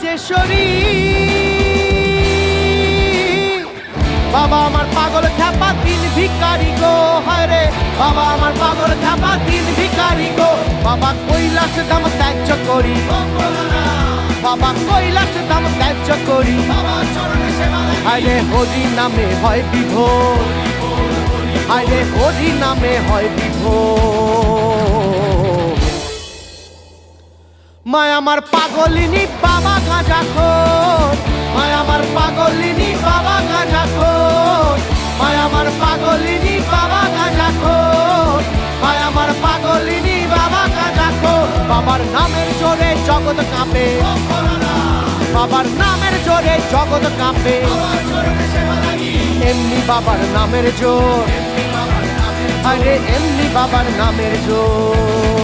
রাজেশ্বরী। বাবা আমার পাগল খ্যাপা দিন ভিখারি গো, হায় রে বাবা আমার পাগল খ্যাপা দিন ভিখারি গো। বাবা কৈলাস ধাম ত্যায্য করি, বাবা কৈলাস ধাম ত্যায্য করি, হায় রে হরি নামে হয় বিভোর, হায় রে হরি নামে হয় বিভোর। মায় আমার পাগলিনী বাবা গাঁজাখোর, মায় আমার পাগলিনী বাবা গাঁজাখোর, মায় আমার পাগলিনী বাবা গাঁজাখোর, মায় আমার পাগলিনী বাবা গাঁজাখোর। বাবার নামের জোরে জগৎ কাঁপে, বাবার নামের জোরে জগৎ কাঁপে, এমনি বাবার নামের জোর, আরে এমনি বাবার নামের জোর।